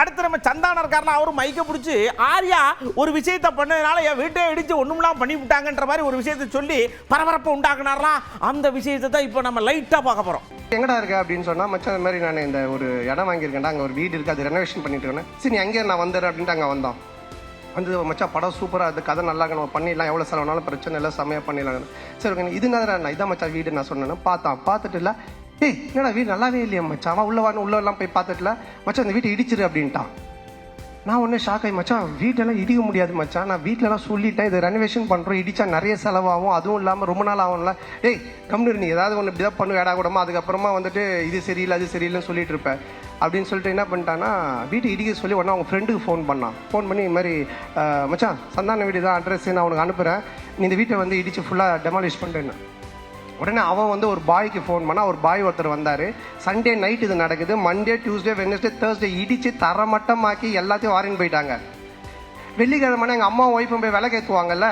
அடுத்து நம்ம சந்தானம் இருக்காருன்னா அவரும் மைக்க பிடிச்சி ஆர்யா ஒரு விஷயத்தை பண்ணதுனால என் வீட்டை இடிச்சு ஒண்ணுமெல்லாம் பண்ணி விட்டாங்கன்ற மாதிரி ஒரு விஷயத்தை சொல்லி பரபரப்பை உண்டாக்குனாரலாம். அந்த விஷயத்தை தான் இப்போ நம்ம லைட்டா பார்க்க போறோம். எங்கடா இருக்க அப்படின்னு சொன்னா, மச்சான் இந்த மாதிரி நான் இந்த ஒரு இடம் வாங்கியிருக்கேன்டா, அங்கே ஒரு வீடு இருக்கு, அது ரெனோவேஷன் பண்ணிட்டு இருக்கேன். சரி நீ அங்கே நான் வந்துடுறேன் அப்படின்ட்டு அங்கே வந்தோம். வந்து மச்சான் படம் சூப்பராக அது கதை நல்லா நம்ம பண்ணிடலாம், எவ்வளோ செலவுனாலும் பிரச்சனை இல்லை, செம்மையாக பண்ணிடலாம். சரி ஓகே இது நான் இதான் மச்சான் வீடு நான் சொன்னேன். பார்த்துட்டு இல்லை, ஏய் என்னடா வீடு நல்லாவே இல்லையா மச்சான், அவன் உள்ளெல்லாம் போய் பார்த்துட்டுல மச்சான் இந்த வீட்டை இடிச்சிரு அப்படின்ட்டான். நான் ஒன்றே ஷாக் ஆகி, மச்சான் வீட்டெல்லாம் இடிக்க முடியாது மச்சான், நான் வீட்டிலலாம் சொல்லிட்டேன், இது ரெனோவேஷன் பண்ணுறோம், இடிச்சா நிறைய செலவாகும், அதுவும் இல்லாமல் ரொம்ப நாள் ஆகும்ல, ஏய் கம்னு நீ ஏதாவது ஒன்று இப்படி தான் பண்ணு வேடா கூடமா, அதுக்கப்புறமா வந்துட்டு இது சரியில்லை அது சரியில்லைன்னு சொல்லிட்டு இருப்பேன் அப்படின்னு சொல்லிட்டு என்ன பண்ணிட்டான்னா, வீட்டை இடிக்க சொல்லி உடனே அவங்க ஃப்ரெண்டுக்கு ஃபோன் பண்ணி இது மாதிரி மச்சான் சந்தான வீடு தான் அட்ரஸ் நான் உனக்கு அனுப்புகிறேன், நீ இந்த வீட்டை வந்து இடித்து ஃபுல்லாக டெமாலிஷ் பண்ணுறேன்னு. உடனே அவன் வந்து ஒரு பாய்க்கு ஃபோன் பண்ணால், ஒரு பாய் ஒருத்தர் வந்தார். சண்டே நைட் இது நடக்குது, மண்டே டியூஸ்டே வெட்னஸ்டே தேர்ஸ்டே இடித்து தரமட்டமாக்கி எல்லாத்தையும் வாரின்னு போயிட்டாங்க. வெள்ளிக்கிழமை எங்கள் அம்மா ஒய்ஃபும் போய் விளக்கேற்றுவாங்கல்ல,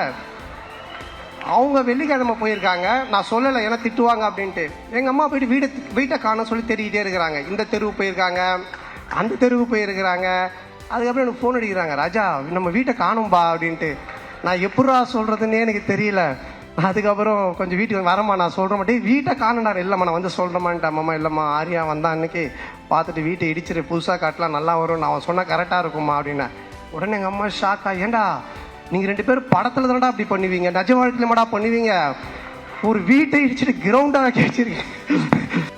அவங்க வெள்ளிக்கிழமை போயிருக்காங்க. நான் சொல்லலை ஏன்னா திட்டுவாங்க அப்படின்ட்டு. எங்கள் அம்மா போயிட்டு வீட்டை காண சொல்லி தேடிக்கிட்டே இருக்கிறாங்க. இந்த தெருவு போயிருக்காங்க, அந்த தெருவு போயிருக்கிறாங்க. அதுக்கப்புறம் எனக்கு ஃபோன் அடிக்கிறாங்க, ராஜா நம்ம வீட்டை காணும்பா அப்படின்ட்டு. நான் எப்படா சொல்கிறதுன்னே எனக்கு தெரியல. அதுக்கப்புறம் கொஞ்சம் வீட்டுக்கு வரமா நான் சொல்கிற மாட்டேன், வீட்டை காணண்டா. இல்லைம்மா நான் வந்து சொல்கிறேம்மான்ட்டு. அம்மா இல்லைம்மா ஆரியா வந்தான் அன்னைக்கு, பார்த்துட்டு வீட்டை இடிச்சிரு புதுசாக காட்டலாம் நல்லா வரும், நான் அவன் சொன்னால் கரெக்டாக இருக்குமா அப்படின்னா. உடனே எங்கள் அம்மா ஷாக்கா, ஏண்டா நீங்கள் 2 பேரும் படத்தில் தானடா அப்படி பண்ணுவீங்க, நிஜ வாழ்க்கையில மாடா பண்ணுவீங்க, ஒரு வீட்டை இடிச்சிட்டு கிரவுண்டாக வச்சிருக்கீங்க